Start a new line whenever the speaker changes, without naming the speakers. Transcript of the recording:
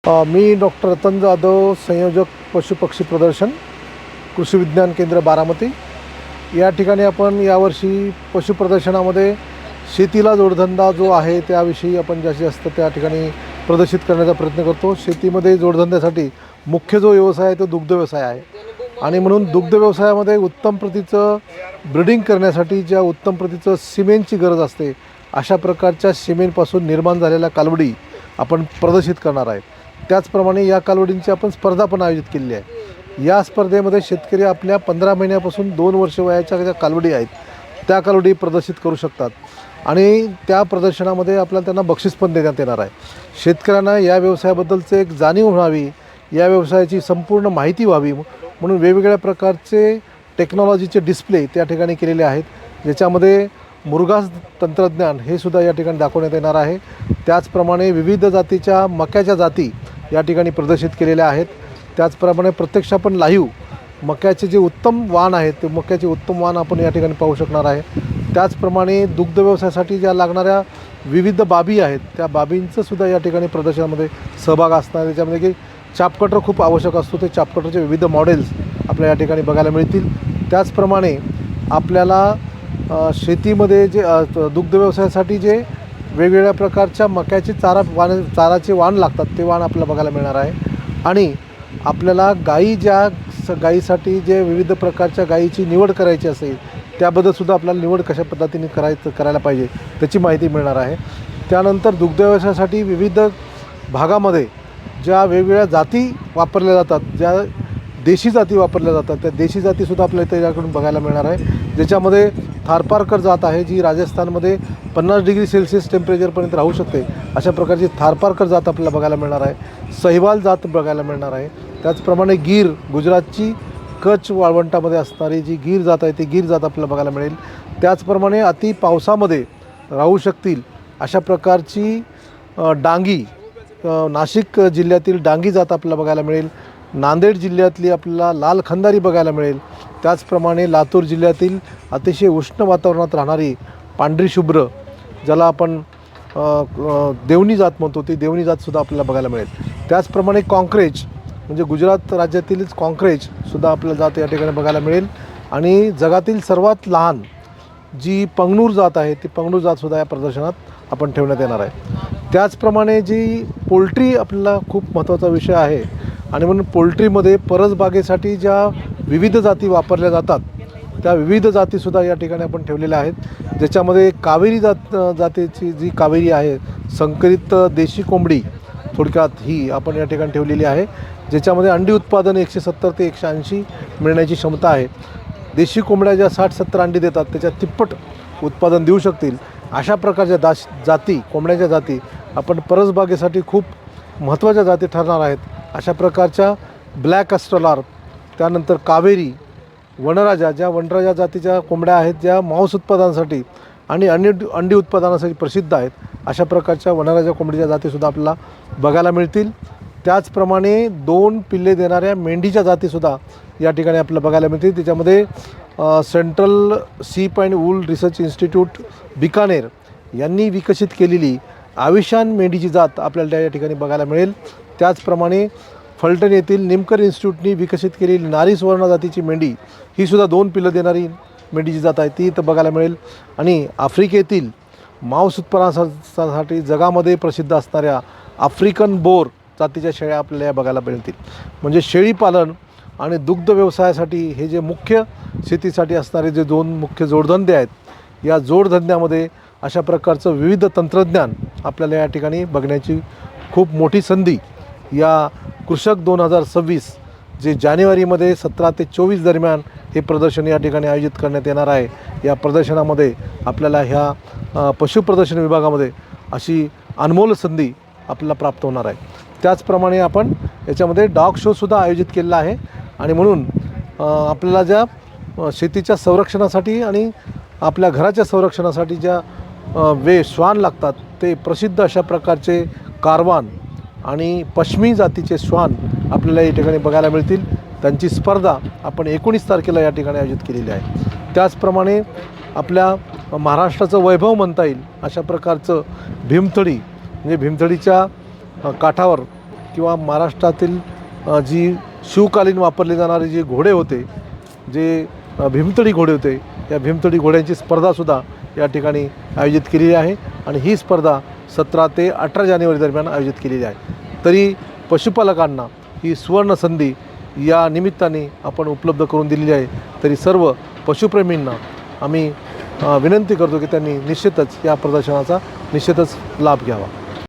मी doctor Ratan Jadhav, संयोजक पशुपक्षी प्रदर्शन, कृषी विज्ञान केंद्र बारामती। या ठिकाणी आपण यावर्षी पशु प्रदर्शनामध्ये शेतीला जोडधंदा जो आहे त्याविषयी आपण जास्तीत जास्त त्या ठिकाणी प्रदर्शित करण्याचा प्रयत्न करतो। शेतीमध्ये जोडधंद्यासाठी मुख्य जो व्यवसाय आहे तो दुग्ध व्यवसाय आहे आणि म्हणून दुग्ध व्यवसायामध्ये उत्तम प्रतीचं ब्रीडिंग करण्यासाठी ज्या उत्तम प्रतीचं सिमेंटची गरज असते अशा प्रकारच्या सिमेंटपासून निर्माण झालेल्या कालवडी आपण प्रदर्शित करणार आहे। त्याचप्रमाणे या कालवडींची आपण स्पर्धा पण आयोजित केलेली आहे। या स्पर्धेमध्ये शेतकरी आपल्या 15 महिन्यापासून 2 वर्ष वयाच्या ज्या कालवडी आहेत त्या कालवडी प्रदर्शित करू शकतात आणि त्या प्रदर्शनामध्ये आपल्याला त्यांना बक्षीस पण देण्यात येणार आहे। शेतकऱ्यांना या व्यवसायाबद्दलचे एक जाणीव व्हावी, या व्यवसायाची संपूर्ण माहिती व्हावी म्हणून वेगवेगळ्या प्रकारचे टेक्नॉलॉजीचे डिस्प्ले त्या ठिकाणी केलेले आहेत, ज्याच्यामध्ये मुरघास तंत्रज्ञान हे सुद्धा या ठिकाणी दाखवण्यात येणार आहे। त्याचप्रमाणे विविध जातीच्या मक्याच्या जाती या ठिकाणी प्रदर्शित केलेल्या आहेत। त्याचप्रमाणे प्रत्यक्ष आपण लाईव्ह मक्याचे जे उत्तम वाण आहेत ते मक्याचे उत्तम वाण आपण या ठिकाणी पाहू शकणार आहे। त्याचप्रमाणे दुग्ध व्यवसायासाठी ज्या लागणाऱ्या विविध बाबी आहेत त्या बाबींचं सुद्धा या ठिकाणी प्रदर्शनामध्ये सहभाग असणार आहे, त्याच्यामध्ये की चापकटर खूप आवश्यक असतो, ते चापकटरचे विविध मॉडेल्स आपल्याला या ठिकाणी बघायला मिळतील। त्याचप्रमाणे आपल्याला शेतीमध्ये जे दुग्ध व्यवसायासाठी जे वेगवेगळ्या प्रकारच्या मक्याचे चाराचे वाण लागतात ते वाण आपल्याला बघायला मिळणार आहे आणि आपल्याला गायीसाठी जे विविध प्रकारच्या गायीची निवड करायची असेल त्याबद्दलसुद्धा आपल्याला निवड कशा पद्धतीने करायला पाहिजे त्याची माहिती मिळणार आहे। त्यानंतर दुग्ध व्यवसायासाठी विविध भागामध्ये ज्या वेगवेगळ्या जाती वापरल्या जातात, ज्या देशी जाती वापरल्या जातात त्या देशी जातीसुद्धा आपल्याला त्याच्याकडून बघायला मिळणार आहे, ज्याच्यामध्ये थारपारकर जात आहे जी राजस्थानमध्ये 50 डिग्री सेल्सिअस टेम्परेचरपर्यंत राहू शकते, अशा प्रकारची थारपारकर जात आपल्याला बघायला मिळणार आहे। सहिवाल जात बघायला मिळणार आहे। त्याचप्रमाणे गीर, गुजरातची कच्छ वाळवंटामध्ये असणारी जी गीर जात आहे ती गीर जात आपल्याला बघायला मिळेल। त्याचप्रमाणे अति पावसामध्ये राहू शकतील अशा प्रकारची डांगी, नाशिक जिल्ह्यातील डांगी जात आपल्याला बघायला मिळेल। नांदेड जिल्ह्यातली आपल्याला लाल खंदारी बघायला मिळेल। त्याचप्रमाणे लातूर जिल्ह्यातील अतिशय उष्ण वातावरणात राहणारी पांढरी शुभ्र ज्याला आपण देवणी जात म्हणतो ती देवणी जातसुद्धा आपल्याला बघायला मिळेल। त्याचप्रमाणे कॉंक्रेज म्हणजे गुजरात राज्यातीलच कॉंक्रेजसुद्धा आपल्याला जात या ठिकाणी बघायला मिळेल आणि जगातील सर्वात लहान जी पंगनूर जात आहे ती पंगनूर जातसुद्धा या प्रदर्शनात आपण ठेवण्यात येणार आहे। त्याचप्रमाणे जी पोल्ट्री आपल्याला खूप महत्त्वाचा विषय आहे आणि म्हणून पोल्ट्रीमध्ये परसबागेसाठी ज्या विविध जाती वापरल्या जातात त्या विविध जातीसुद्धा या ठिकाणी आपण ठेवलेल्या आहेत, ज्याच्यामध्ये कावेरी जातीची जी कावेरी आहे संकरित देशी कोंबडी थोडक्यात ही आपण या ठिकाणी ठेवलेली आहे, ज्याच्यामध्ये अंडी उत्पादन 170 ते 180 मिळण्याची क्षमता आहे। देशी कोंबड्या ज्या 60-70 अंडी देतात त्याच्या तिप्पट उत्पादन देऊ शकतील अशा प्रकारच्या जाती कोंबड्याच्या जाती आपण परसबागेसाठी खूप महत्त्वाच्या जाती ठरणार आहेत। अशा प्रकारच्या ब्लॅक अस्ट्रॉलर, त्यानंतर कावेरी, वनराजा, ज्या वनराजा जातीच्या कोंबड्या आहेत ज्या मांस उत्पादनासाठी आणि अंडी उत्पादनासाठी प्रसिद्ध आहेत अशा प्रकारच्या वनराजा कोंबडीच्या जातीसुद्धा आपल्याला बघायला मिळतील। त्याचप्रमाणे 2 पिल्ले देणाऱ्या मेंढीच्या जातीसुद्धा या ठिकाणी आपल्याला बघायला मिळतील। त्याच्यामध्ये सेंट्रल सीप and wool research institute Bikaner यांनी विकसित केलेली आविशान मेंढीची जात आपल्याला या ठिकाणी बघायला मिळेल। त्याचप्रमाणे फलटण येथील निमकर इन्स्टिट्यूटनी विकसित केलेली नारी सुवर्ण जातीची मेंढी ही सुद्धा 2 पिल्लं देणारी मेंढीची जात आहे ती इथं बघायला मिळेल आणि आफ्रिकेतील मांस उत्पादनासाठी जगामध्ये प्रसिद्ध असणाऱ्या आफ्रिकन बोर जातीच्या शेळ्या आपल्याला या बघायला मिळतील। म्हणजे शेळीपालन आणि दुग्ध व्यवसायासाठी हे जे मुख्य शेतीसाठी असणारे जे 2 मुख्य जोडधंदे आहेत या जोडधंद्यामध्ये अशा प्रकारचं विविध तंत्रज्ञान आपल्याला या ठिकाणी बघण्याची खूप मोठी संधी या कृषक 2026 जे जानेवारीमध्ये 17 ते 24 दरम्यान हे प्रदर्शन या ठिकाणी आयोजित करण्यात येणार आहे। या प्रदर्शनामध्ये आपल्याला ह्या पशु प्रदर्शन विभागामध्ये अशी अनमोल संधी आपल्याला प्राप्त होणार आहे। त्याचप्रमाणे आपण याच्यामध्ये डॉग शोसुद्धा आयोजित केलेला आहे आणि म्हणून आपल्याला ज्या शेतीच्या संरक्षणासाठी आणि आपल्या घराच्या संरक्षणासाठी ज्या श्वान लागतात ते प्रसिद्ध अशा प्रकारचे कारवान आणि पश्मी जातीचे श्वान आपल्याला या ठिकाणी बघायला मिळतील। त्यांची स्पर्धा आपण 19 तारखेला या ठिकाणी आयोजित केलेली आहे। त्याचप्रमाणे आपल्या महाराष्ट्राचं वैभव म्हणता येईल अशा प्रकारचं भीमथडी म्हणजे भीमथडीच्या काठावर किंवा महाराष्ट्रातील जी शिवकालीन वापरले जाणारे जे घोडे होते, जे भीमतडी घोडे होते, या भीमतडी घोड्यांची स्पर्धासुद्धा या ठिकाणी आयोजित केलेली आहे आणि ही स्पर्धा 17 ते 18 जानेवारी दरम्यान आयोजित केलेली आहे. तरी पशुपालकांना ही सुवर्ण संधी या निमित्ताने आपण उपलब्ध करून दिलेली आहे. तरी सर्व पशुप्रेमींना आम्ही विनंती करतो की त्यांनी निश्चितच या प्रदर्शनाचा निश्चितच लाभ घ्यावा.